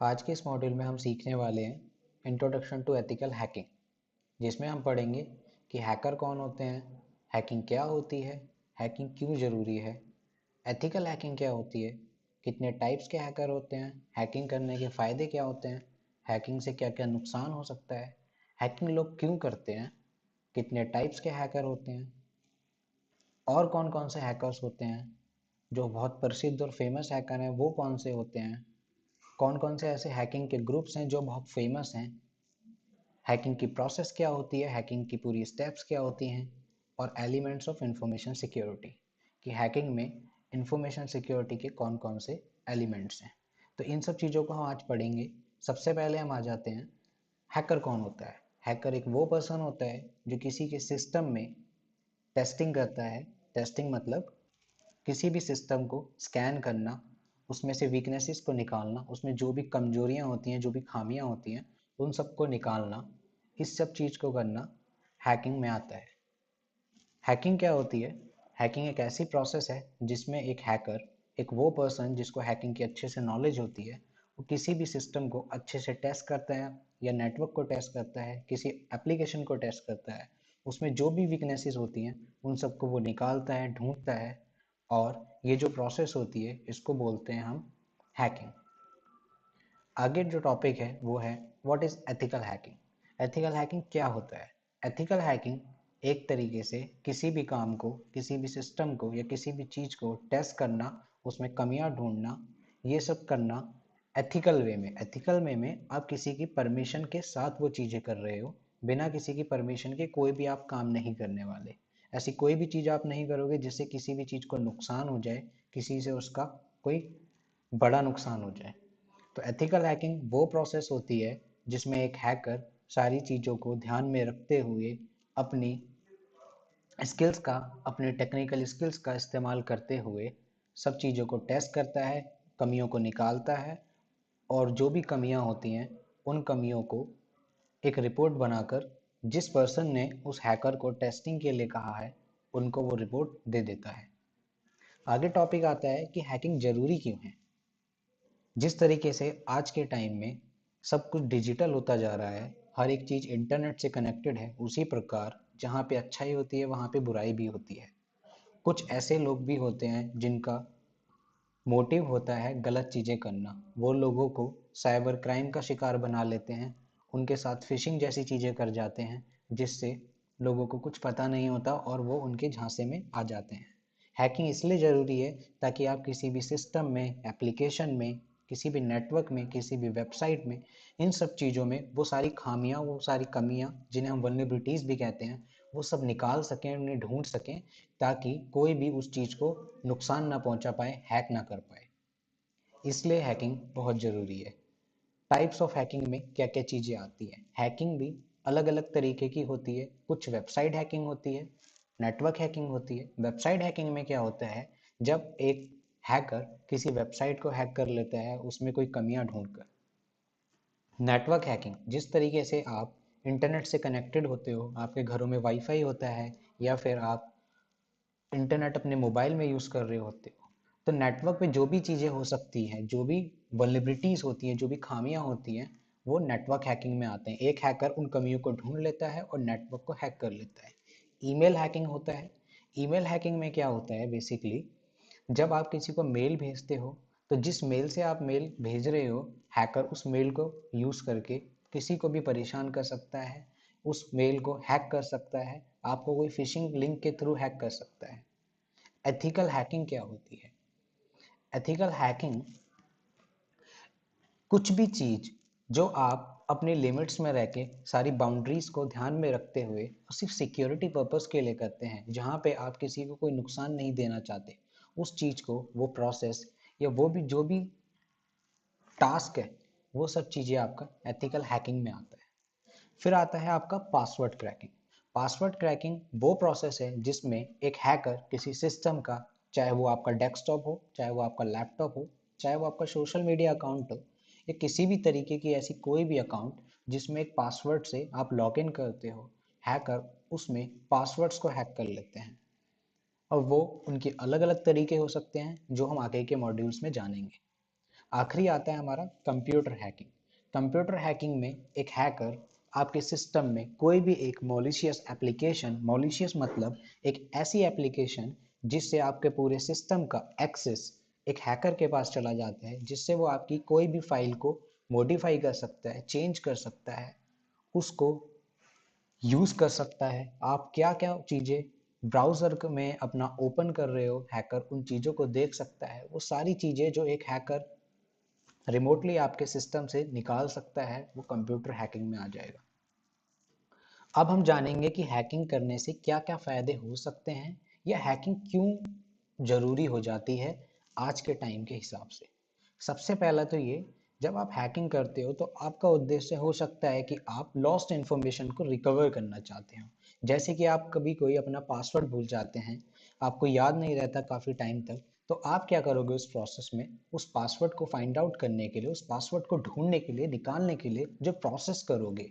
आज के इस मॉड्यूल में हम सीखने वाले हैं इंट्रोडक्शन टू एथिकल हैकिंग, जिसमें हम पढ़ेंगे कि हैकर कौन होते हैं, हैकिंग क्या होती है, हैकिंग क्यों ज़रूरी है, एथिकल हैकिंग क्या होती है, कितने टाइप्स के हैकर होते हैं, हैकिंग करने के फ़ायदे क्या होते हैं, हैकिंग से क्या क्या नुकसान हो सकता है, हैकिंग लोग क्यों करते हैं, कितने टाइप्स के हैकर होते हैं और कौन कौन से हैकर्स होते हैं, जो बहुत प्रसिद्ध और फेमस हैकर हैं वो कौन से होते हैं, कौन कौन से ऐसे हैकिंग के ग्रुप्स हैं जो बहुत फेमस हैं, हैकिंग की प्रोसेस क्या होती है, हैकिंग की पूरी स्टेप्स क्या होती हैं और एलिमेंट्स ऑफ इंफॉर्मेशन सिक्योरिटी कि हैकिंग में इंफॉर्मेशन सिक्योरिटी के कौन कौन से एलिमेंट्स हैं। तो इन सब चीज़ों को हम आज पढ़ेंगे। सबसे पहले हम आ जाते हैं, हैकर कौन होता है। हैकर एक वो पर्सन होता है जो किसी के सिस्टम में टेस्टिंग करता है। टेस्टिंग मतलब किसी भी सिस्टम को स्कैन करना, उसमें से वीकनेसेस को निकालना, उसमें जो भी कमजोरियां होती हैं, जो भी खामियां होती हैं, उन सबको निकालना, इस सब चीज़ को करना हैकिंग में आता है। हैकिंग क्या होती है? हैकिंग एक ऐसी प्रोसेस है जिसमें एक हैकर, एक वो पर्सन जिसको हैकिंग की अच्छे से नॉलेज होती है, वो किसी भी सिस्टम को अच्छे से टेस्ट करता है या नेटवर्क को टेस्ट करता है, किसी एप्लीकेशन को टेस्ट करता है, उसमें जो भी वीकनेसेस होती हैं उन सबको वो निकालता है, ढूंढता है। और ये जो प्रोसेस होती है इसको बोलते हैं हम हैकिंग। आगे जो टॉपिक है वो है what is ethical hacking. Ethical hacking क्या होता है? एथिकल हैकिंग एक तरीके से किसी भी काम को, किसी भी सिस्टम को या किसी भी चीज़ को टेस्ट करना, उसमें कमियां ढूंढना, ये सब करना एथिकल वे में। एथिकल वे में आप किसी की परमिशन के साथ वो चीज़ें कर रहे हो, बिना किसी की परमिशन के कोई भी आप काम नहीं करने वाले। ऐसी कोई भी चीज़ आप नहीं करोगे जिससे किसी भी चीज़ को नुकसान हो जाए, किसी से उसका कोई बड़ा नुकसान हो जाए। तो एथिकल हैकिंग वो प्रोसेस होती है जिसमें एक हैकर सारी चीज़ों को ध्यान में रखते हुए अपनी स्किल्स का, अपने टेक्निकल स्किल्स का इस्तेमाल करते हुए सब चीज़ों को टेस्ट करता है, कमियों को निकालता है और जो भी कमियां होती हैं उन कमियों को एक रिपोर्ट बनाकर जिस पर्सन ने उस हैकर को टेस्टिंग के लिए कहा है उनको वो रिपोर्ट दे देता है। आगे टॉपिक आता है कि हैकिंग ज़रूरी क्यों है। जिस तरीके से आज के टाइम में सब कुछ डिजिटल होता जा रहा है, हर एक चीज़ इंटरनेट से कनेक्टेड है, उसी प्रकार जहाँ पे अच्छाई होती है वहाँ पे बुराई भी होती है। कुछ ऐसे लोग भी होते हैं जिनका मोटिव होता है गलत चीज़ें करना। वो लोगों को साइबर क्राइम का शिकार बना लेते हैं, उनके साथ फिशिंग जैसी चीज़ें कर जाते हैं जिससे लोगों को कुछ पता नहीं होता और वो उनके झांसे में आ जाते हैं। हैकिंग इसलिए ज़रूरी है ताकि आप किसी भी सिस्टम में, एप्लीकेशन में, किसी भी नेटवर्क में, किसी भी वेबसाइट में, इन सब चीज़ों में वो सारी खामियां, वो सारी कमियां जिन्हें हम वल्नरेबिलिटीज़ भी कहते हैं, वो सब निकाल सकें, उन्हें ढूंढ सकें ताकि कोई भी उस चीज़ को नुकसान ना पहुंचा पाए, हैक ना कर पाए। इसलिए हैकिंग बहुत ज़रूरी है। टाइप्स ऑफ हैकिंग में क्या क्या चीज़ें आती हैं? हैकिंग भी अलग अलग तरीके की होती है। कुछ वेबसाइट हैकिंग होती है, नेटवर्क हैकिंग होती है। वेबसाइट हैकिंग में क्या होता है, जब एक हैकर किसी वेबसाइट को हैक कर लेता है उसमें कोई कमियां ढूंढकर। नेटवर्क हैकिंग, जिस तरीके से आप इंटरनेट से कनेक्टेड होते हो, आपके घरों में वाईफाई होता है या फिर आप इंटरनेट अपने मोबाइल में यूज़ कर रहे होते हो, तो नेटवर्क पे जो भी चीज़ें हो सकती हैं, जो भी वल्नरेबिलिटीज़ होती हैं, जो भी खामियां होती हैं, वो नेटवर्क हैकिंग में आते हैं। एक हैकर उन कमियों को ढूंढ लेता है और नेटवर्क को हैक कर लेता है। ईमेल हैकिंग होता है। ईमेल हैकिंग में क्या होता है बेसिकली, जब आप किसी को मेल भेजते हो तो जिस मेल से आप मेल भेज रहे हो, हैकर उस मेल को यूज़ करके किसी को भी परेशान कर सकता है, उस मेल को हैक कर सकता है, आपको कोई फिशिंग लिंक के थ्रू हैक कर सकता है। एथिकल हैकिंग क्या होती है? एथिकल हैकिंग कुछ भी चीज़ जो आप अपने लिमिट्स में रह के, सारी बाउंड्रीज को ध्यान में रखते हुए और सिर्फ सिक्योरिटी पर्पस के लिए करते हैं, जहाँ पे आप किसी को कोई नुकसान नहीं देना चाहते, उस चीज़ को, वो प्रोसेस या वो भी जो भी टास्क है, वो सब चीज़ें आपका एथिकल हैकिंग में आता है। फिर आता है आपका पासवर्ड क्रैकिंग। पासवर्ड क्रैकिंग वो प्रोसेस है जिसमें एक हैकर किसी सिस्टम का, चाहे वो आपका डेस्कटॉप हो, चाहे वो आपका लैपटॉप हो, चाहे वो आपका सोशल मीडिया अकाउंट हो, या किसी भी तरीके की ऐसी कोई भी अकाउंट जिसमें एक पासवर्ड से आप लॉग इन करते हो, हैकर उसमें पासवर्ड्स को हैक कर लेते हैं। और वो उनके अलग अलग तरीके हो सकते हैं जो हम आगे के मॉड्यूल्स में जानेंगे। आखिरी आता है हमारा कंप्यूटर हैकिंग। कंप्यूटर हैकिंग में एक हैकर आपके सिस्टम में कोई भी एक मॉलिशियस एप्लीकेशन, मॉलिशियस मतलब एक ऐसी एप्लीकेशन जिससे आपके पूरे सिस्टम का एक्सेस एक हैकर के पास चला जाता है, जिससे वो आपकी कोई भी फाइल को मॉडिफाई कर सकता है, चेंज कर सकता है, उसको यूज़ कर सकता है। आप क्या क्या चीज़ें ब्राउज़र में अपना ओपन कर रहे हो, हैकर उन चीज़ों को देख सकता है। वो सारी चीज़ें जो एक हैकर रिमोटली आपके सिस्टम से निकाल सकता है, वो कंप्यूटर हैकिंग में आ जाएगा। अब हम जानेंगे कि हैकिंग करने से क्या क्या फ़ायदे हो सकते हैं, या हैकिंग क्यों ज़रूरी हो जाती है आज के टाइम के हिसाब से। सबसे पहला तो ये, जब आप हैकिंग करते हो तो आपका उद्देश्य हो सकता है कि आप लॉस्ट इन्फॉर्मेशन को रिकवर करना चाहते हो। जैसे कि आप कभी कोई अपना पासवर्ड भूल जाते हैं, आपको याद नहीं रहता काफ़ी टाइम तक, तो आप क्या करोगे उस प्रोसेस में, उस पासवर्ड को फाइंड आउट करने के लिए, उस पासवर्ड को ढूंढने के लिए, निकालने के लिए जो प्रोसेस करोगे,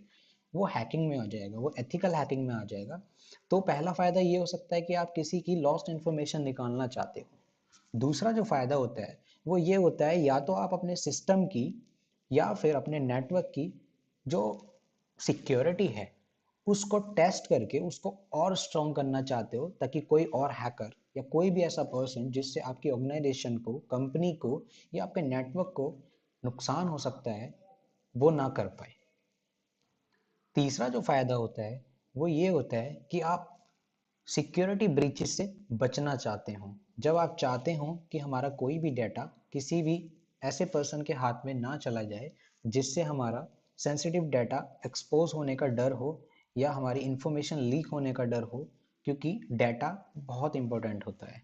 वो हैकिंग में आ जाएगा, वो एथिकल हैकिंग में आ जाएगा। तो पहला फ़ायदा ये हो सकता है कि आप किसी की लॉस्ट इन्फॉर्मेशन निकालना चाहते हो। दूसरा जो फ़ायदा होता है वो ये होता है, या तो आप अपने सिस्टम की या फिर अपने नेटवर्क की जो सिक्योरिटी है उसको टेस्ट करके उसको और स्ट्रॉन्ग करना चाहते हो, ताकि कोई और हैकर या कोई भी ऐसा पर्सन जिससे आपकी ऑर्गेनाइजेशन को, कंपनी को या आपके नेटवर्क को नुकसान हो सकता है, वो ना कर पाए। तीसरा जो फायदा होता है वो ये होता है कि आप सिक्योरिटी ब्रीचेस से बचना चाहते हो। जब आप चाहते हो कि हमारा कोई भी डाटा किसी भी ऐसे पर्सन के हाथ में ना चला जाए जिससे हमारा सेंसिटिव डाटा एक्सपोज होने का डर हो, या हमारी इंफॉर्मेशन लीक होने का डर हो, क्योंकि डाटा बहुत इंपॉर्टेंट होता है।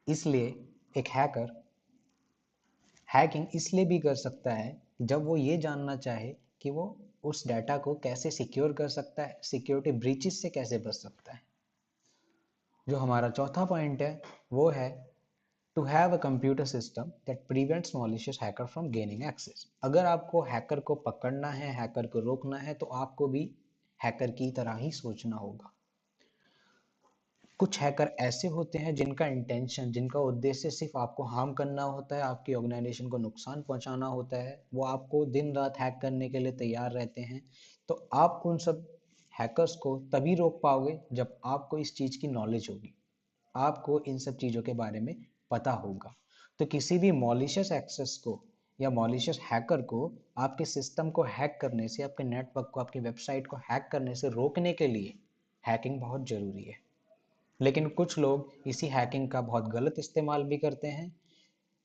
इसलिए एक हैकर हैकिंग इसलिए भी कर सकता है जब वो ये जानना चाहे कि वो उस डाटा को कैसे सिक्योर कर सकता है, सिक्योरिटी ब्रीचेस से कैसे बच सकता है। जो हमारा चौथा पॉइंट है वो है to have a computer system that prevents malicious hacker from gaining access. अगर आपको हैकर को पकड़ना है, हैकर को रोकना है, तो आपको भी हैकर की तरह ही सोचना होगा। कुछ हैकर ऐसे होते हैं जिनका इंटेंशन, जिनका उद्देश्य सिर्फ आपको हार्म करना होता है, आपकी ऑर्गेनाइजेशन को नुकसान पहुंचाना होता है। वो आपको दिन रात हैक करने के लिए तैयार रहते हैं। तो आप उन सब हैकर्स को तभी रोक पाओगे जब आपको इस चीज़ की नॉलेज होगी, आपको इन सब चीज़ों के बारे में पता होगा। तो किसी भी मॉलिशियस एक्सेस को या मॉलिशियस हैकर को आपके सिस्टम को हैक करने से, आपके नेटवर्क को, आपकी वेबसाइट को हैक करने से रोकने के लिए हैकिंग बहुत ज़रूरी है। लेकिन कुछ लोग इसी हैकिंग का बहुत गलत इस्तेमाल भी करते हैं।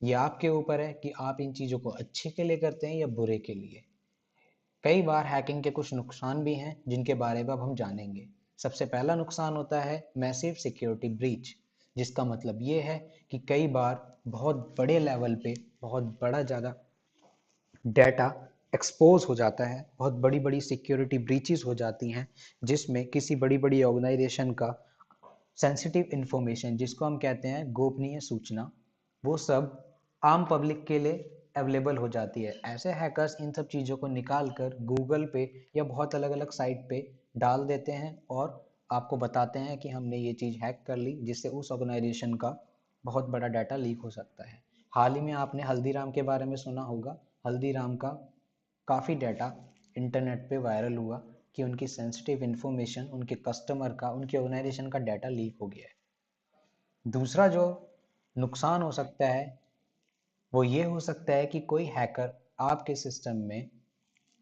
ये आपके ऊपर है कि आप इन चीज़ों को अच्छे के लिए करते हैं या बुरे के लिए। कई बार हैकिंग के कुछ नुकसान भी हैं जिनके बारे में अब हम जानेंगे। सबसे पहला नुकसान होता है मैसिव सिक्योरिटी ब्रीच, जिसका मतलब ये है कि कई बार बहुत बड़े लेवल पे बहुत बड़ा ज़्यादा डाटा एक्सपोज हो जाता है, बहुत बड़ी बड़ी सिक्योरिटी ब्रीचेस हो जाती हैं, जिसमें किसी बड़ी बड़ी ऑर्गेनाइजेशन का सेंसिटिव इंफॉर्मेशन, जिसको हम कहते हैं गोपनीय सूचना, वो सब आम पब्लिक के लिए अवेलेबल हो जाती है। ऐसे हैकर्स इन सब चीज़ों को निकाल कर गूगल पे या बहुत अलग अलग साइट पे डाल देते हैं और आपको बताते हैं कि हमने ये चीज़ हैक कर ली, जिससे उस ऑर्गेनाइजेशन का बहुत बड़ा डाटा लीक हो सकता है। हाल ही में आपने हल्दीराम के बारे में सुना होगा। हल्दीराम का काफ़ी डाटा इंटरनेट पे वायरल हुआ कि उनकी सेंसिटिव इंफॉर्मेशन, उनके कस्टमर का, उनकी ऑर्गेनाइजेशन का डाटा लीक हो गया है। दूसरा जो नुकसान हो सकता है वो ये हो सकता है कि कोई हैकर आपके सिस्टम में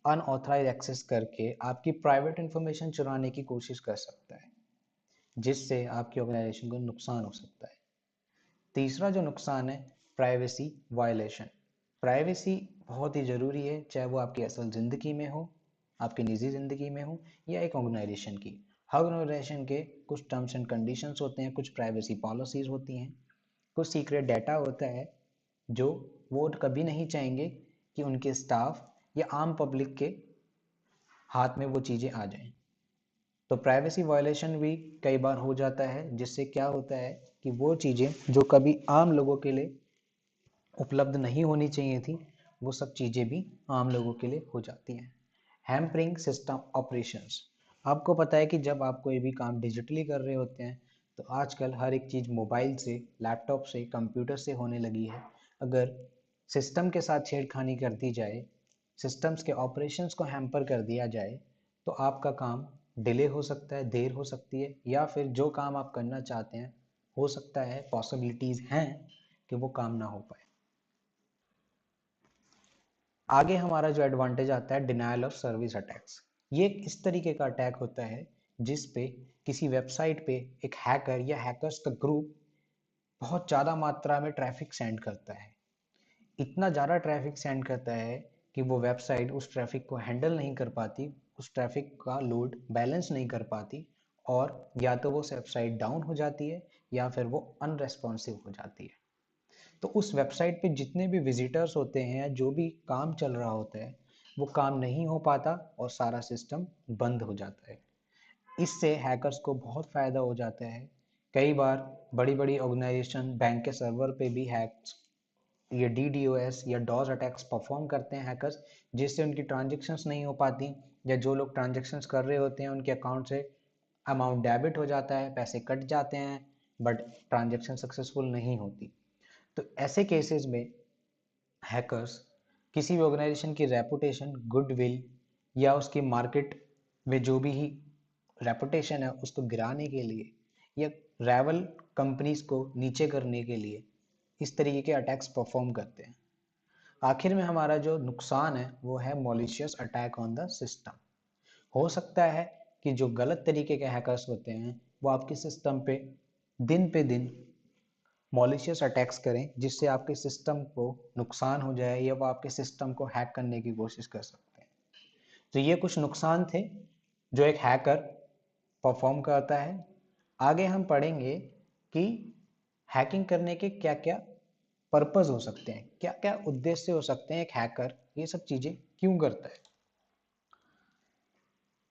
अनऑथराइज एक्सेस करके आपकी प्राइवेट इंफॉर्मेशन चुराने की कोशिश कर सकता है, जिससे आपकी ऑर्गेनाइजेशन को नुकसान हो सकता है। तीसरा जो नुकसान है, प्राइवेसी वायलेशन। प्राइवेसी बहुत ही ज़रूरी है, चाहे वो आपकी असल ज़िंदगी में हो, आपकी निजी ज़िंदगी में हो, या एक ऑर्गेनाइजेशन की। हर ऑर्गेनाइजेशन के कुछ टर्म्स एंड कंडीशंस होते हैं, कुछ प्राइवेसी पॉलिसीज़ होती हैं, कुछ सीक्रेट डाटा होता है जो वो कभी नहीं चाहेंगे कि उनके स्टाफ या आम पब्लिक के हाथ में वो चीज़ें आ जाएं। तो प्राइवेसी वायलेशन भी कई बार हो जाता है, जिससे क्या होता है कि वो चीज़ें जो कभी आम लोगों के लिए उपलब्ध नहीं होनी चाहिए थी, वो सब चीज़ें भी आम लोगों के लिए हो जाती हैं। Hampering system operations. आपको पता है कि जब आप कोई भी काम डिजिटली कर रहे होते हैं तो आजकल हर एक चीज़ मोबाइल से, लैपटॉप से, कंप्यूटर से होने लगी है। अगर सिस्टम के साथ छेड़खानी कर दी जाए, सिस्टम्स के ऑपरेशंस को हैम्पर कर दिया जाए, तो आपका काम डिले हो सकता है, देर हो सकती है, या फिर जो काम आप करना चाहते हैं हो सकता है, पॉसिबिलिटीज हैं कि वो काम ना हो पाए। आगे हमारा जो एडवांटेज आता है डिनायल ऑफ सर्विस अटैक्स। ये एक इस तरीके का अटैक होता है जिस पे किसी वेबसाइट पे एक हैकर या हैकर्स का ग्रुप बहुत ज़्यादा मात्रा में ट्रैफिक सेंड करता है। इतना ज़्यादा ट्रैफिक सेंड करता है कि वो वेबसाइट उस ट्रैफिक को हैंडल नहीं कर पाती, उस ट्रैफिक का लोड बैलेंस नहीं कर पाती, और या तो वो वेबसाइट डाउन हो जाती है या फिर वो अनरेस्पॉन्सिव हो जाती है। तो उस वेबसाइट पे जितने भी विजिटर्स होते हैं, जो भी काम चल रहा होता है, वो काम नहीं हो पाता और सारा सिस्टम बंद हो जाता है। इससे हैकर्स को बहुत फ़ायदा हो जाता है। कई बार बड़ी बड़ी ऑर्गेनाइजेशन बैंक के सर्वर पे भी हैक्स, ये DDoS या डॉस अटैक्स परफॉर्म करते हैं हैकर्स, जिससे उनकी ट्रांजेक्शन्स नहीं हो पाती, या जो लोग ट्रांजेक्शन्स कर रहे होते हैं उनके अकाउंट से अमाउंट डेबिट हो जाता है, पैसे कट जाते हैं, बट ट्रांजेक्शन सक्सेसफुल नहीं होती। तो ऐसे केसेस में हैकर्स किसी भी ऑर्गेनाइजेशन की रेपुटेशन, गुडविल या उसकी मार्केट में जो भी रेपुटेशन है उसको गिराने के लिए या राइवल कंपनीज को नीचे करने के लिए इस तरीके के अटैक्स परफॉर्म करते हैं। आखिर में हमारा जो नुकसान है वो है मॉलिशियस अटैक ऑन द सिस्टम। हो सकता है कि जो गलत तरीके के हैकर्स होते हैं वो आपके सिस्टम पे दिन मॉलिशियस अटैक्स करें, जिससे आपके सिस्टम को नुकसान हो जाए या वो आपके सिस्टम को हैक करने की कोशिश कर सकते हैं। तो ये कुछ नुकसान थे जो एक हैकर परफॉर्म करता है। आगे हम पढ़ेंगे कि हैकिंग करने के क्या क्या पर्पस हो सकते हैं, क्या क्या उद्देश्य हो सकते हैं, एक हैकर ये सब चीजें क्यों करता है।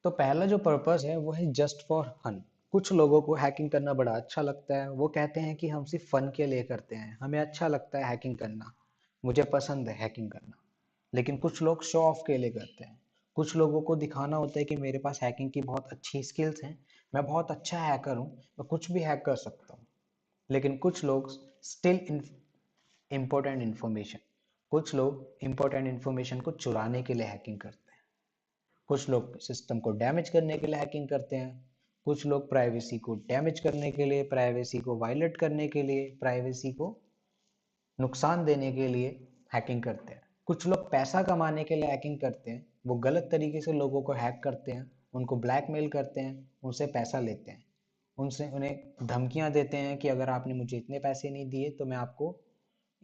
तो पहला जो पर्पस है वो है जस्ट फॉर फन। कुछ लोगों को हैकिंग करना बड़ा अच्छा लगता है, वो कहते हैं कि हम सिर्फ फन के लिए करते हैं, हमें अच्छा लगता है हैकिंग करना, मुझे पसंद है हैकिंग करना। लेकिन कुछ लोग शो ऑफ के लिए करते हैं, कुछ लोगों को दिखाना होता है कि मेरे पास हैकिंग की बहुत अच्छी स्किल्स हैं, मैं बहुत अच्छा हैकर हूँ, मैं कुछ भी हैक कर सकता हूँ। लेकिन कुछ लोग स्टिल इम्पोर्टेंट इन्फॉर्मेशन, कुछ लोग इम्पोर्टेंट इन्फॉर्मेशन को चुराने के लिए हैकिंग करते हैं, कुछ लोग सिस्टम को डैमेज करने के लिए हैकिंग करते हैं, कुछ लोग प्राइवेसी को डैमेज करने के लिए, प्राइवेसी को वायलेट करने के लिए, प्राइवेसी को नुकसान देने के लिए हैकिंग करते हैं। कुछ लोग पैसा कमाने के लिए हैकिंग करते हैं, वो गलत तरीके से लोगों को हैक करते हैं, उनको ब्लैकमेल करते हैं, उनसे पैसा लेते हैं, उनसे उन्हें धमकियां देते हैं कि अगर आपने मुझे इतने पैसे नहीं दिए तो मैं आपको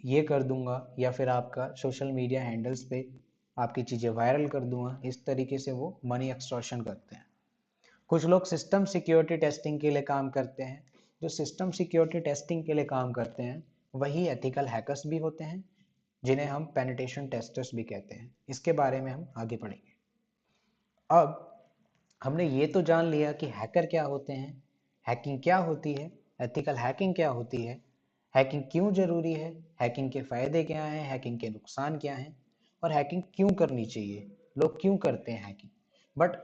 ये कर दूंगा, या फिर आपका सोशल मीडिया हैंडल्स पे आपकी चीज़ें वायरल कर दूंगा। इस तरीके से वो मनी एक्सटॉर्शन करते हैं। कुछ लोग सिस्टम सिक्योरिटी टेस्टिंग के लिए काम करते हैं। जो सिस्टम सिक्योरिटी टेस्टिंग के लिए काम करते हैं वही एथिकल हैकर्स भी होते हैं, जिन्हें हम पेनिटेशन टेस्टर्स भी कहते हैं। इसके बारे में हम आगे पढ़ेंगे। अब हमने ये तो जान लिया कि हैकर क्या होते हैं, हैकिंग क्या होती है, एथिकल हैकिंग क्या होती है, हैकिंग क्यों जरूरी है, हैकिंग के फायदे क्या हैं, हैकिंग के नुकसान क्या हैं, और हैकिंग क्यों करनी चाहिए, लोग क्यों करते हैं हैकिंग। बट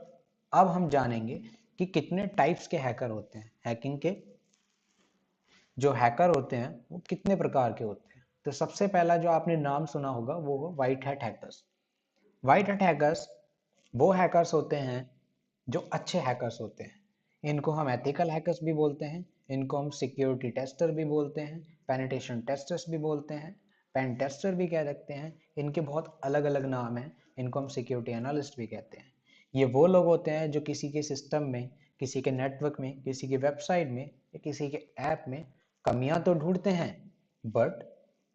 अब हम जानेंगे कि कितने टाइप्स के हैकर होते हैं, हैकिंग के जो हैकर होते हैं वो कितने प्रकार के होते हैं। तो सबसे पहला जो आपने नाम सुना होगा वो white hat hackers. White hat hackers वो हैकर्स होते हैं जो अच्छे हैकर्स होते हैं। इनको हम एथिकल हैकर्स भी बोलते हैं, इनको हम सिक्योरिटी टेस्टर भी बोलते हैं, पेनिटेशन टेस्टर्स भी बोलते हैं, पेन टेस्टर भी कह सकते हैं। इनके बहुत अलग अलग नाम हैं। इनको हम सिक्योरिटी एनालिस्ट भी कहते हैं। ये वो लोग होते हैं जो किसी के सिस्टम में, किसी के नेटवर्क में, किसी की वेबसाइट में या किसी के ऐप में कमियां तो ढूंढते हैं, बट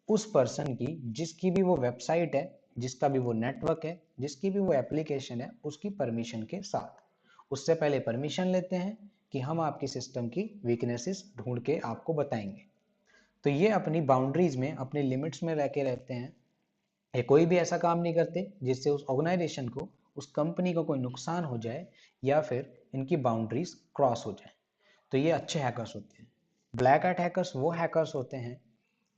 उस पर्सन की जिसकी भी वो वेबसाइट है, जिसका भी वो नेटवर्क है, जिसकी भी वो एप्लीकेशन है, उसकी परमिशन के साथ उससे पहले परमिशन लेते हैं कि हम आपकी सिस्टम की वीकनेसेस ढूंढ के आपको बताएंगे। तो ये अपनी बाउंड्रीज में, अपने लिमिट्स में रह के रहते हैं। ये कोई भी ऐसा काम नहीं करते जिससे उस ऑर्गेनाइजेशन को, उस कंपनी को कोई नुकसान हो जाए या फिर इनकी बाउंड्रीज क्रॉस हो जाए। तो ये अच्छे हैकर्स होते हैं। ब्लैक हैट हैकर्स वो हैकर्स होते हैं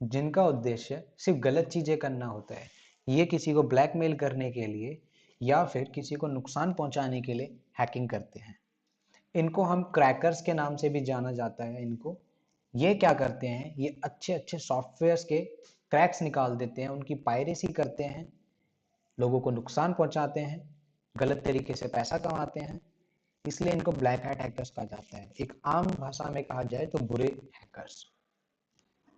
जिनका उद्देश्य सिर्फ गलत चीजें करना होता है। ये किसी को ब्लैकमेल करने के लिए या फिर किसी को नुकसान पहुंचाने के लिए हैकिंग करते हैं। इनको हम क्रैकर्स के नाम से भी जाना जाता है। इनको ये क्या करते हैं, ये अच्छे अच्छे सॉफ्टवेयर्स के क्रैक्स निकाल देते हैं, उनकी पायरेसी करते हैं, लोगों को नुकसान पहुंचाते हैं, गलत तरीके से पैसा कमाते हैं, इसलिए इनको ब्लैक हैट हैकर्स कहा जाता है। एक आम भाषा में कहा जाए तो बुरे हैकर्स।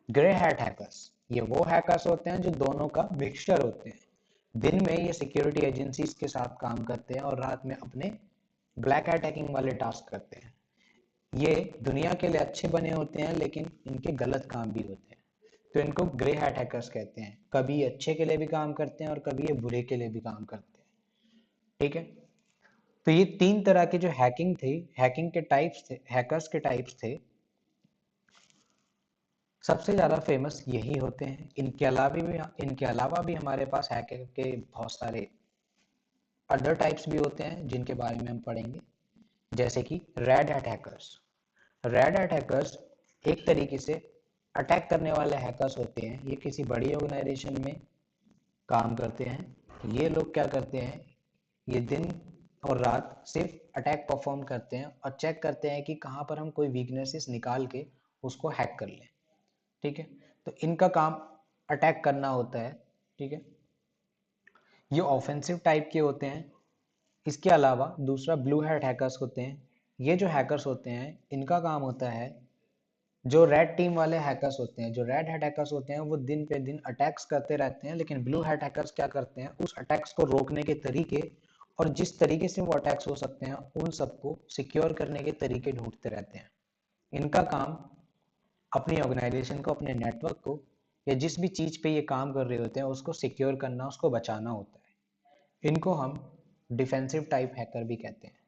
ग्रे हैट हैकर्स, ये वो हैकर्स होते हैं जो दोनों का मिक्सचर होते हैं। दिन में ये सिक्योरिटी एजेंसीज के साथ काम करते हैं और रात में अपने ब्लैक हैट हैकिंग वाले टास्क करते हैं। ये दुनिया के लिए अच्छे बने होते हैं लेकिन इनके गलत काम भी होते हैं, तो इनको ग्रे हैट हैकर्स कहते हैं। कभी ये अच्छे के लिए भी काम करते हैं और कभी ये बुरे के लिए भी काम करते हैं। ठीक है, तो ये तीन तरह के जो हैकिंग थे, हैकिंग के टाइप्स थे, हैकर्स के टाइप्स थे, सबसे ज्यादा फेमस यही होते हैं। इनके अलावा भी हमारे पास हैकर के बहुत सारे अदर टाइप्स भी होते हैं जिनके बारे में हम पढ़ेंगे, जैसे कि red hat hackers. Red hat hackers एक तरीके से अटैक करने वाले हैकर्स होते हैं। ये किसी बड़ी ऑर्गेनाइजेशन में काम करते हैं। ये लोग क्या करते हैं, ये दिन और रात सिर्फ अटैक परफॉर्म करते हैं और चेक करते हैं कि कहाँ पर हम कोई वीकनेसेस निकाल के उसको हैक कर लें। ठीक है, तो इनका काम अटैक करना होता है। ठीक है, ये ऑफेंसिव टाइप के होते हैं। इसके अलावा दूसरा ब्लू हैट हैकर्स होते हैं। ये जो हैकर्स होते हैं इनका काम होता है, जो रेड टीम वाले हैकर्स होते हैं, जो रेड हैट हैकर्स होते हैं, वो दिन पे दिन अटैक्स करते रहते हैं, लेकिन ब्लू हैट हैकर्स क्या करते हैं, उस अटैक्स को रोकने के तरीके और जिस तरीके से वो अटैक्स हो सकते हैं उन सबको सिक्योर करने के तरीके ढूंढते रहते हैं। इनका काम अपनी ऑर्गेनाइजेशन को, अपने नेटवर्क को, या जिस भी चीज पे ये काम कर रहे होते हैं उसको सिक्योर करना, उसको बचाना होता है। इनको हम डिफेंसिव टाइप हैकर भी कहते हैं।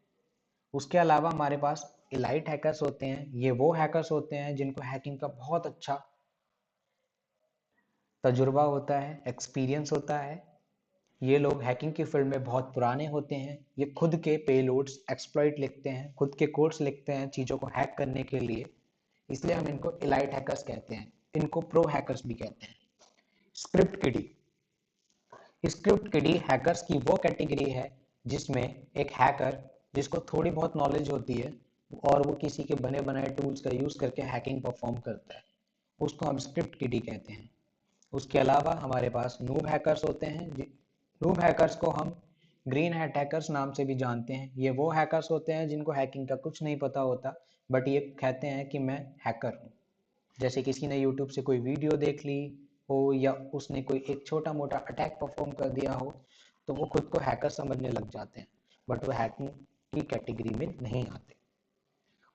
उसके अलावा हमारे पास इलाइट हैकर्स होते हैं। ये वो हैकर्स होते हैं जिनको हैकिंग का बहुत अच्छा तजुर्बा होता है, एक्सपीरियंस होता है। ये लोग हैकिंग की फील्ड में बहुत पुराने होते हैं। ये खुद के पेलोड्स, एक्सप्लॉइट लिखते हैं, खुद के कोड्स लिखते हैं चीज़ों को हैक करने के लिए, इसलिए हम इनको इलाइट हैकर्स कहते हैं। इनको प्रो हैकर्स भी कहते हैं। स्क्रिप्ट किडी, स्क्रिप्ट किडी हैकर्स की वो कैटेगरी है जिसमें एक हैकर जिसको थोड़ी बहुत नॉलेज होती है और वो किसी के बने बनाए टूल्स का यूज करके हैकिंग परफॉर्म करता है, उसको हम स्क्रिप्ट किडी कहते हैं। उसके अलावा हमारे पास नूब हैकर्स होते हैं। नूब हैकर्स को हम ग्रीन हैट हैकर्स नाम से भी जानते हैं। ये वो हैकर्स होते हैं जिनको हैकिंग का कुछ नहीं पता होता, बट ये कहते हैं कि मैं हैकर हूँ। जैसे किसी ने यूट्यूब से कोई वीडियो देख ली हो या उसने कोई एक छोटा मोटा अटैक परफॉर्म कर दिया हो, तो वो खुद को हैकर समझने लग जाते हैं, बट वो हैकिंग की कैटेगरी में नहीं आते।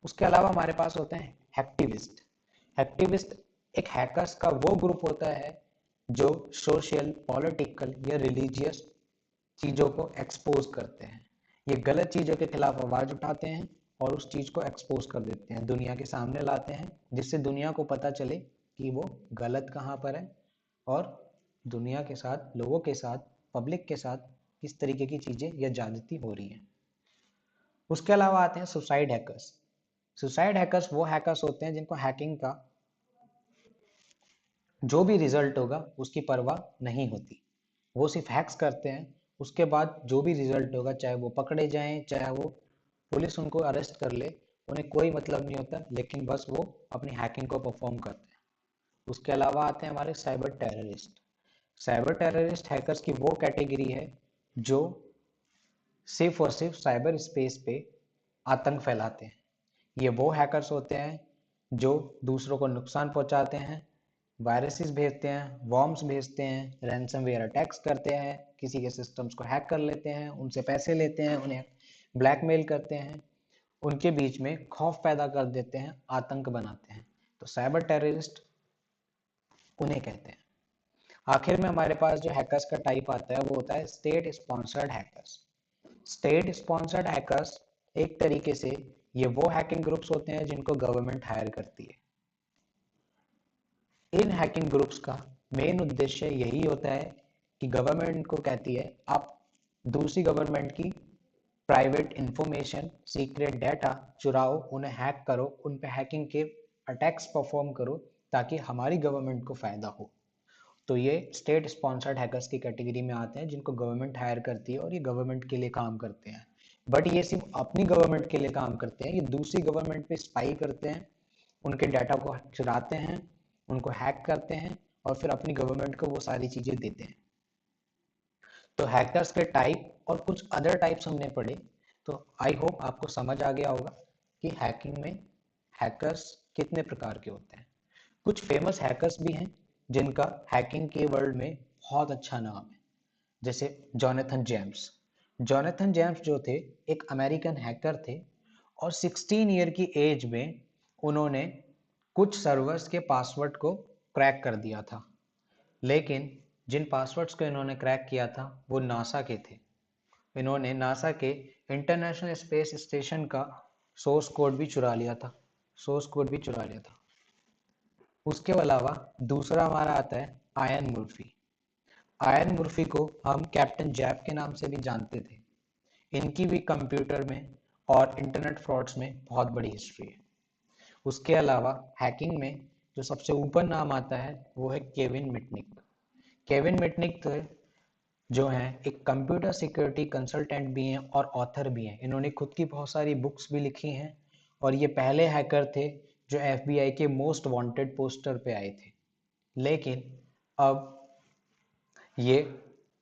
उसके अलावा हमारे पास होते हैं हैक्टिविस्ट। हैक्टिविस्ट एक हैकर्स का वो ग्रुप होता है जो सोशल, पॉलिटिकल या रिलीजियस चीज़ों को एक्सपोज करते हैं। ये गलत चीज़ों के खिलाफ आवाज़ उठाते हैं और उस चीज़ को एक्सपोज कर देते हैं, दुनिया के सामने लाते हैं, जिससे दुनिया को पता चले कि वो गलत कहाँ पर है और दुनिया के साथ, लोगों के साथ, पब्लिक के साथ किस तरीके की चीज़ें या ज्यादती हो रही हैं। उसके अलावा आते हैं सुसाइड हैकर्स। सुसाइड हैकर्स वो हैकर्स होते हैं जिनको हैकिंग का जो भी रिजल्ट होगा उसकी परवाह नहीं होती। वो सिर्फ हैक्स करते हैं, उसके बाद जो भी रिजल्ट होगा, चाहे वो पकड़े जाएं, चाहे वो पुलिस उनको अरेस्ट कर ले, उन्हें कोई मतलब नहीं होता, लेकिन बस वो अपनी हैकिंग को परफॉर्म करते हैं। उसके अलावा आते हैं हमारे cyber terrorist. Cyber terrorist hackers की वो कैटेगरी है जो सिर्फ और सिर्फ साइबर स्पेस पे आतंक फैलाते हैं। ये वो हैकर्स होते हैं जो दूसरों को नुकसान पहुंचाते हैं, वायरसेस भेजते हैं, वॉर्म्स भेजते हैं, रैंसमवेयर अटैक्स करते हैं, किसी के सिस्टम्स को हैक कर लेते हैं, उनसे पैसे लेते हैं, उन्हें ब्लैकमेल करते हैं, उनके बीच में खौफ पैदा कर देते हैं, आतंक बनाते हैं। तो साइबर टेररिस्ट उन्हें कहते हैं। आखिर में हमारे पास जो हैकर्स का टाइप आता है वो होता है state sponsored hackers. State sponsored hackers एक तरीके से ये वो हैकिंग ग्रुप्स होते हैं जिनको गवर्नमेंट हायर करती है। इन हैकिंग ग्रुप्स का मेन उद्देश्य यही होता है कि गवर्नमेंट को कहती है आप दूसरी गवर्नमेंट की प्राइवेट इंफॉर्मेशन, सीक्रेट डाटा चुराओ, उन्हें हैक करो, उन पे हैकिंग के अटैक्स परफॉर्म करो ताकि हमारी गवर्नमेंट को फायदा हो। तो ये स्टेट स्पॉन्सर्ड हैकर्स की कैटेगरी में आते हैं जिनको गवर्नमेंट हायर करती है और ये गवर्नमेंट के लिए काम करते हैं। बट ये सिर्फ अपनी गवर्नमेंट के लिए काम करते हैं, ये दूसरी गवर्नमेंट पे स्पाई करते हैं, उनके डाटा को चुराते हैं, उनको हैक करते हैं और फिर अपनी गवर्नमेंट को वो सारी चीज़ें देते हैं। तो हैकर्स के टाइप और कुछ अदर टाइप्स हमने पढ़े। तो आई होप आपको समझ आ गया होगा कि हैकिंग में हैकर्स कितने प्रकार के होते हैं। कुछ फेमस हैकर्स भी हैं जिनका हैकिंग के वर्ल्ड में बहुत अच्छा नाम है, जैसे जॉनथन जेम्स। जॉनथन जेम्स जो थे एक अमेरिकन हैकर थे और 16 ईयर की एज में उन्होंने कुछ सर्वर्स के पासवर्ड को क्रैक कर दिया था। लेकिन जिन पासवर्ड्स को इन्होंने क्रैक किया था वो नासा के थे। इन्होंने नासा के इंटरनेशनल स्पेस स्टेशन का सोर्स कोड भी चुरा लिया था। उसके अलावा दूसरा हमारा आता है आयन मुर्फी। आयन मुर्फी को हम कैप्टन जैप के नाम से भी जानते थे। इनकी भी कंप्यूटर में और इंटरनेट फ्रॉड्स में बहुत बड़ी हिस्ट्री है। उसके अलावा हैकिंग में जो सबसे ऊपर नाम आता है वो है केविन मिटनिक। केविन मिटनिक जो हैं एक कंप्यूटर सिक्योरिटी कंसल्टेंट भी हैं और ऑथर भी हैं। इन्होंने खुद की बहुत सारी बुक्स भी लिखी हैं और ये पहले हैकर थे जो एफबीआई के मोस्ट वांटेड पोस्टर पे आए थे। लेकिन अब ये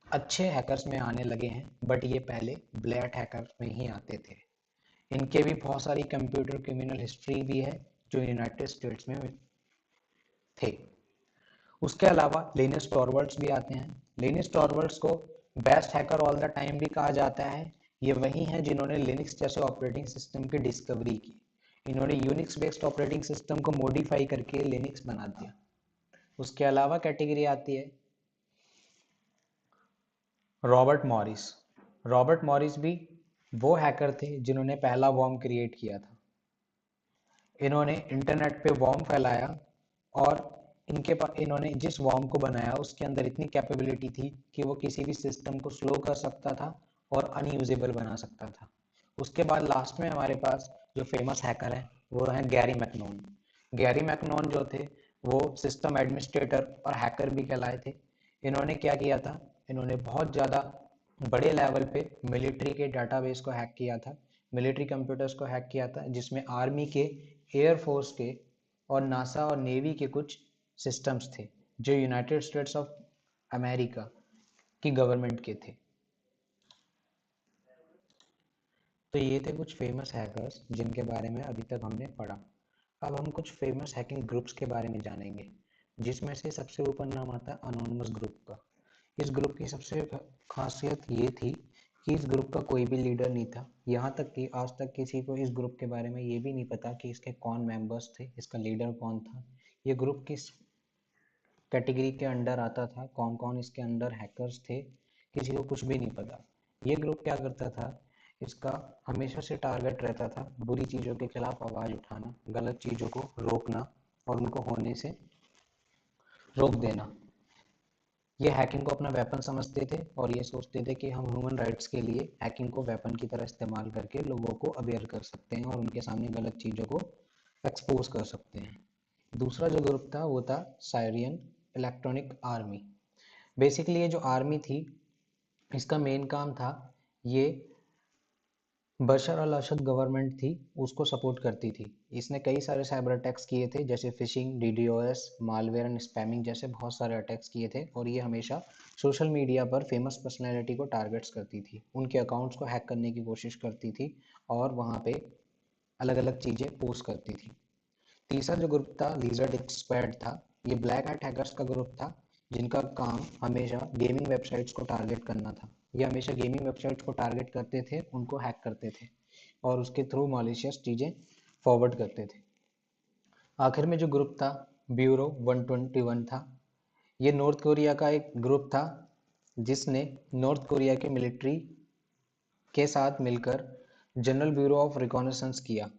अच्छे हैकर्स में आने लगे हैं, बट ये पहले ब्लैक हैकर में ही आते थे। इनके भी बहुत सारी कंप्यूटर क्रिमिनल हिस्ट्री भी है जो यूनाइटेड स्टेट्स में थे। उसके अलावा लिनस टॉरवर्ड्स भी आते हैं। लिनस टॉरवर्ड्स को best hacker all the time भी कहा जाता है। ये वही हैं जिन्होंने लिनक्स जैसे ऑपरेटिंग सिस्टम की डिस्कवरी की। इन्होंने यूनिक्स बेस्ड ऑपरेटिंग सिस्टम को मॉडिफाई करके लिनक्स बना दिया। उसके अलावा कैटेगरी आती है रॉबर्ट मॉरिस। रॉबर्ट मॉरिस भी वो हैकर थे जिन्होंने पहला वॉर्म क्रिएट किया था। इन्होंने इंटरनेट पे वॉर्म फैलाया और इन्होंने जिस वॉर्म को बनाया उसके अंदर इतनी कैपेबिलिटी थी कि वो किसी भी सिस्टम को स्लो कर सकता था और अनयूजेबल बना सकता था। उसके बाद लास्ट में हमारे पास जो फेमस हैकर है वो है गैरी मैकनोन। गैरी मैकनोन जो थे वो सिस्टम एडमिनिस्ट्रेटर और हैकर भी कहलाए थे। इन्होंने क्या किया था, इन्होंने बहुत ज़्यादा बड़े लेवल पे मिलिट्री के डाटाबेस को हैक किया था, मिलिट्री कंप्यूटर्स को हैक किया था, जिसमें आर्मी के, एयरफोर्स के और नासा और नेवी के कुछ सिस्टम्स थे जो यूनाइटेड स्टेट्स ऑफ अमेरिका की गवर्नमेंट के थे। तो ये थे कुछ फेमस हैकर्स जिनके बारे में अभी तक हमने पढ़ा। अब हम कुछ फेमस हैकिंग ग्रुप्स के बारे में जानेंगे, जिसमें से सबसे ऊपर नाम आता है अनोनिमस ग्रुप का। इस ग्रुप की सबसे खासियत ये थी कि इस ग्रुप का कोई भी लीडर नहीं था। यहाँ तक कि आज तक किसी को इस ग्रुप के बारे में ये भी नहीं पता कि इसके कौन मेंबर्स थे, इसका लीडर कौन था, ये ग्रुप किस कैटेगरी के अंडर आता था, कौन कौन इसके अंडर हैकर्स थे, किसी को कुछ भी नहीं पता। ये ग्रुप क्या करता था, इसका हमेशा से टारगेट रहता था बुरी चीज़ों के खिलाफ आवाज़ उठाना, गलत चीज़ों को रोकना और उनको होने से रोक देना। ये हैकिंग को अपना वेपन समझते थे और ये सोचते थे कि हम ह्यूमन राइट्स के लिए हैकिंग को वेपन की तरह इस्तेमाल करके लोगों को अवेयर कर सकते हैं और उनके सामने गलत चीज़ों को एक्सपोज कर सकते हैं। दूसरा जो ग्रुप था वो था साइरियन इलेक्ट्रॉनिक आर्मी। बेसिकली ये जो आर्मी थी इसका मेन काम था, ये बशर अल असद गवर्नमेंट थी उसको सपोर्ट करती थी। इसने कई सारे साइबर अटैक्स किए थे जैसे fishing, DDoS, malware and spamming जैसे बहुत सारे अटैक्स किए थे और ये हमेशा सोशल मीडिया पर फेमस पर्सनैलिटी को टारगेट्स करती थी, उनके अकाउंट्स को हैक करने की कोशिश करती थी और वहाँ पे अलग अलग चीज़ें पोस्ट करती थी। तीसरा जो ग्रुप था लिजर्ड स्क्वाड था। ये ब्लैक हैट हैकर्स का ग्रुप था जिनका काम हमेशा गेमिंग वेबसाइट्स को टारगेट करना था। ये हमेशा गेमिंग वेबसाइट्स को टारगेट करते थे, उनको हैक करते थे और उसके थ्रू मॉलिशियस चीज़ें फॉरवर्ड करते थे। आखिर में जो ग्रुप था ब्यूरो 121 था। ये नॉर्थ कोरिया का एक ग्रुप था जिसने नॉर्थ कोरिया के मिलिट्री के साथ मिलकर जनरल ब्यूरो ऑफ रिकॉनेसेंस किया।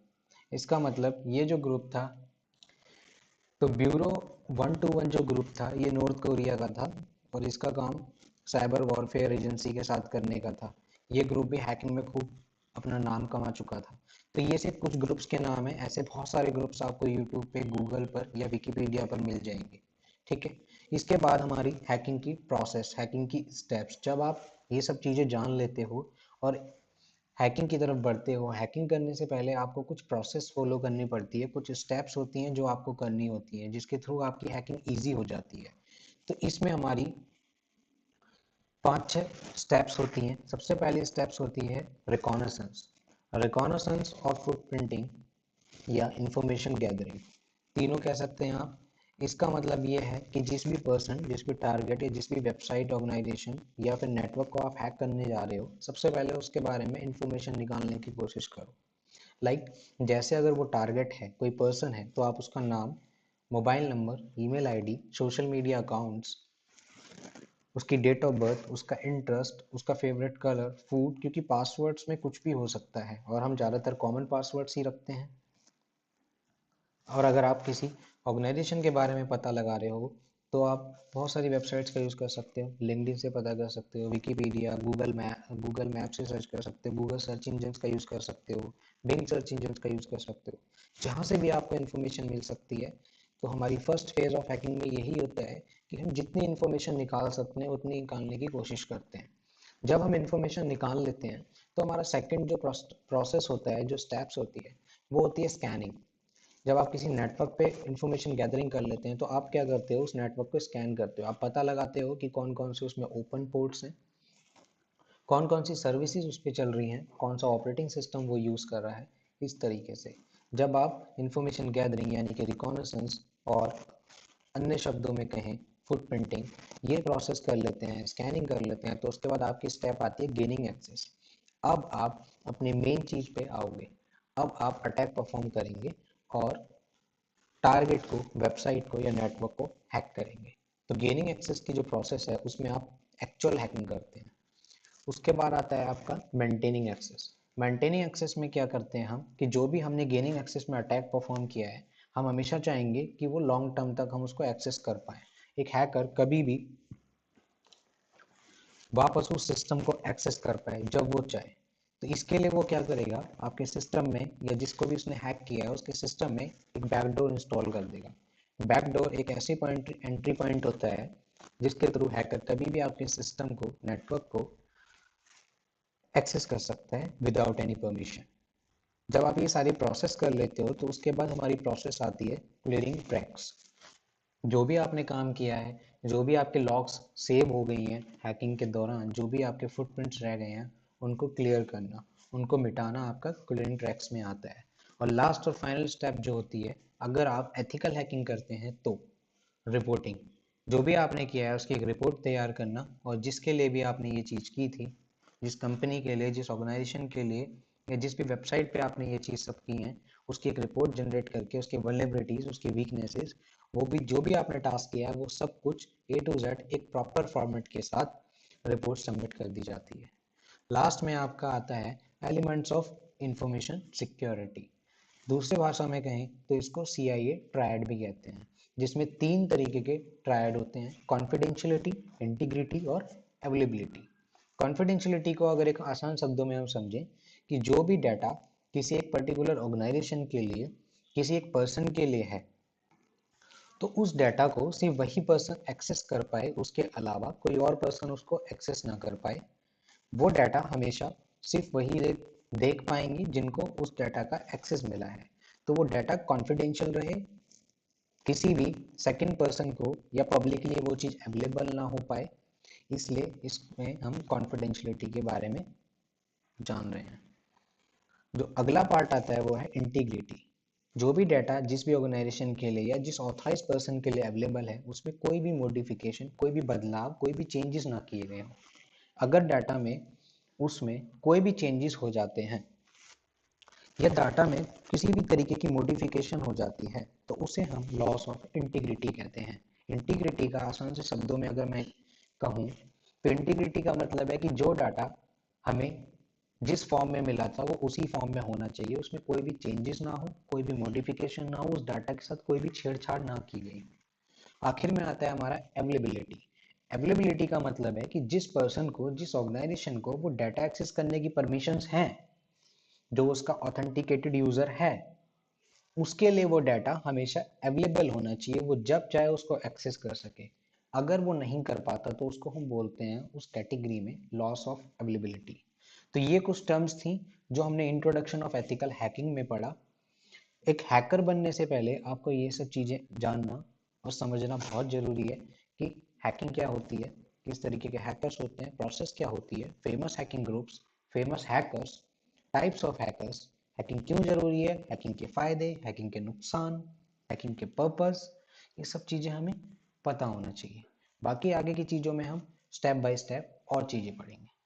इसका मतलब ये जो ग्रुप था, तो ब्यूरो 121 जो ग्रुप था ये नॉर्थ कोरिया का था और इसका काम साइबर वॉरफेयर एजेंसी के साथ करने का था। ये ग्रुप भी हैकिंग में खूब अपना नाम कमा चुका था। तो ये सिर्फ कुछ ग्रुप्स के नाम है, ऐसे बहुत सारे ग्रुप्स आपको यूट्यूब पे, गूगल पर या विकीपीडिया पर मिल जाएंगे। ठीक है। इसके बाद हमारी हैकिंग की प्रोसेस, हैकिंग की स्टेप्स। जब आप ये सब चीज़ें जान लेते हो और हैकिंग की तरफ बढ़ते हो, हैकिंग करने से पहले आपको कुछ प्रोसेस फॉलो करनी पड़ती है, कुछ स्टेप्स होती हैं जो आपको करनी होती हैं जिसके थ्रू आपकी हैकिंग ईजी हो जाती है। तो इसमें हमारी 5-6 स्टेप्स होती हैं। सबसे पहली स्टेप्स होती है रिकॉनेसेंस, रिकॉनेसेंस और फुटप्रिंटिंग या इंफॉर्मेशन गैदरिंग, तीनों कह सकते हैं आप। इसका मतलब ये है कि जिस भी पर्सन, जिस भी टारगेट या जिस भी वेबसाइट, ऑर्गेनाइजेशन या फिर नेटवर्क को आप हैक करने जा रहे हो, सबसे पहले उसके बारे में इंफॉर्मेशन निकालने की कोशिश करो। जैसे अगर वो टारगेट है, कोई पर्सन है, तो आप उसका नाम, mobile number, email ID, social media accounts, उसकी डेट ऑफ बर्थ, उसका इंटरेस्ट, उसका फेवरेट कलर, फूड, क्योंकि पासवर्ड्स में कुछ भी हो सकता है और हम ज़्यादातर कॉमन पासवर्ड्स ही रखते हैं। और अगर आप किसी ऑर्गेनाइजेशन के बारे में पता लगा रहे हो तो आप बहुत सारी वेबसाइट्स का यूज़ कर सकते हो, लिंक्डइन से पता कर सकते हो, विकीपीडिया, गूगल मैप से सर्च कर सकते हो, गूगल सर्च इंजन का यूज़ कर सकते हो, बिंग सर्च इंजन का यूज़ कर सकते हो, जहाँ से भी आपको इन्फॉर्मेशन मिल सकती है। तो हमारी फर्स्ट फेज ऑफ हैकिंग में यही होता है कि हम जितनी इन्फॉर्मेशन निकाल सकते हैं उतनी निकालने की कोशिश करते हैं। जब हम इन्फॉर्मेशन निकाल लेते हैं तो हमारा सेकंड जो प्रोसेस होता है, जो स्टेप्स होती है, वो होती है स्कैनिंग। जब आप किसी नेटवर्क पे इंफॉर्मेशन गैदरिंग कर लेते हैं तो आप क्या करते हो, उस नेटवर्क को स्कैन करते हो। आप पता लगाते हो कि कौन कौन से उसमें ओपन पोर्ट्स हैं, कौन कौन सी सर्विसेज उस पर चल रही हैं, कौन सा ऑपरेटिंग सिस्टम वो यूज़ कर रहा है। इस तरीके से जब आप इंफॉर्मेशन गैदरिंग यानी कि रिकॉनेसेंस और अन्य शब्दों में कहें फुटप्रिंटिंग, ये प्रोसेस कर लेते हैं, स्कैनिंग कर लेते हैं, तो उसके बाद आपकी स्टेप आती है गेनिंग एक्सेस। अब आप अपनी मेन चीज़ पे आओगे। अब आप अटैक परफॉर्म करेंगे और टारगेट को, वेबसाइट को या नेटवर्क को हैक करेंगे। तो गेनिंग एक्सेस की जो प्रोसेस है उसमें आप एक्चुअल हैकिंग करते हैं। उसके बाद आता है आपका मेंटेनिंग एक्सेस। मेंटेनिंग एक्सेस में क्या करते हैं हम कि जो भी हमने गेनिंग एक्सेस में अटैक परफॉर्म किया है, हम हमेशा चाहेंगे कि वो लॉन्ग टर्म तक हम उसको एक्सेस कर पाए। एक हैकर कभी भी वापस उस सिस्टम को एक्सेस कर पाए जब वो चाहे। तो इसके लिए वो क्या करेगा, आपके सिस्टम में या जिसको भी उसने हैक किया है उसके सिस्टम में एक बैकडोर इंस्टॉल कर देगा। बैकडोर एक ऐसी पॉइंट, एंट्री पॉइंट होता है जिसके थ्रू हैकर कभी भी आपके सिस्टम को, नेटवर्क को एक्सेस कर सकता है विदाउट एनी परमिशन। जब आप ये सारी प्रोसेस कर लेते हो तो उसके बाद हमारी प्रोसेस आती है क्लियरिंग ट्रैक्स। जो भी आपने काम किया है, जो भी आपके लॉग्स सेव हो गई हैं हैकिंग के दौरान, जो भी आपके फुटप्रिंट्स रह गए हैं, उनको क्लियर करना, उनको मिटाना आपका क्लियरिंग ट्रैक्स में आता है। और लास्ट और फाइनल स्टेप जो होती है, अगर आप एथिकल हैकिंग करते हैं तो रिपोर्टिंग। जो भी आपने किया है उसकी एक रिपोर्ट तैयार करना, और जिसके लिए भी आपने ये चीज़ की थी, जिस कंपनी के लिए, जिस ऑर्गेनाइजेशन के लिए या जिस भी वेबसाइट पे आपने ये चीज़ सब की हैं, उसकी एक रिपोर्ट जनरेट करके उसके वल्नरेबिलिटीज, उसकी वीकनेसेस, वो भी जो भी आपने टास्क किया है वो सब कुछ A to Z एक प्रॉपर फॉर्मेट के साथ रिपोर्ट सबमिट कर दी जाती है। लास्ट में आपका आता है एलिमेंट्स ऑफ इंफॉर्मेशन सिक्योरिटी। दूसरे भाषा में कहें तो इसको CIA ट्रायड भी कहते हैं, जिसमें 3 तरीके के ट्रायड होते हैं: कॉन्फिडेंशियलिटी, इंटीग्रिटी और अवेलेबिलिटी। कॉन्फिडेंशियलिटी को अगर एक आसान शब्दों में हम समझें कि जो भी डाटा किसी एक पर्टिकुलर ऑर्गेनाइजेशन के लिए, किसी एक पर्सन के लिए है, तो उस डाटा को सिर्फ वही पर्सन एक्सेस कर पाए, उसके अलावा कोई और पर्सन उसको एक्सेस ना कर पाए। वो डाटा हमेशा सिर्फ वही देख पाएंगे जिनको उस डाटा का एक्सेस मिला है। तो वो डाटा कॉन्फिडेंशियल रहे, किसी भी सेकंड पर्सन को या पब्लिकली वो चीज़ अवेलेबल ना हो पाए, इसलिए इसमें हम कॉन्फिडेंशियलिटी के बारे में जान रहे हैं। जो अगला पार्ट आता है वो है इंटीग्रिटी। जो भी डाटा जिस भी ऑर्गेनाइजेशन के लिए या जिस ऑथराइज पर्सन के लिए अवेलेबल है, उसमें कोई भी मॉडिफिकेशन, कोई भी बदलाव, कोई भी चेंजेस ना किए गए हों। अगर डाटा में उसमें कोई भी चेंजेस हो जाते हैं या डाटा में किसी भी तरीके की मॉडिफिकेशन हो जाती है, तो उसे हम लॉस ऑफ इंटीग्रिटी कहते हैं। इंटीग्रिटी का आसान से शब्दों में अगर मैं कहूँ तो इंटीग्रिटी का मतलब है कि जो डाटा हमें जिस फॉर्म में मिला था वो उसी फॉर्म में होना चाहिए, उसमें कोई भी चेंजेस ना हो, कोई भी मॉडिफिकेशन ना हो, उस डाटा के साथ कोई भी छेड़छाड़ ना की गई। आखिर में आता है हमारा अवेलेबिलिटी। अवेलेबिलिटी का मतलब है कि जिस पर्सन को, जिस ऑर्गेनाइजेशन को वो डाटा एक्सेस करने की परमिशंस हैं, जो उसका ऑथेंटिकेटेड यूजर है, उसके लिए वो डाटा हमेशा अवेलेबल होना चाहिए, वो जब चाहे उसको एक्सेस कर सके। अगर वो नहीं कर पाता तो उसको हम बोलते हैं उस कैटेगरी में लॉस ऑफ अवेलेबिलिटी। तो ये कुछ टर्म्स थी जो हमने इंट्रोडक्शन ऑफ एथिकल हैकिंग में पढ़ा। एक हैकर बनने से पहले आपको ये सब चीज़ें जानना और समझना बहुत ज़रूरी है कि हैकिंग क्या होती है, किस तरीके के हैकर्स होते हैं, प्रोसेस क्या होती है, famous hacking groups, famous hackers, types of hackers, hacking क्यों जरूरी है, हैकिंग के फायदे, हैकिंग के नुकसान, हैकिंग के पर्पस, ये सब चीजें हमें पता होना चाहिए। बाकी आगे की चीजों में हम स्टेप बाय स्टेप और चीजें पढ़ेंगे।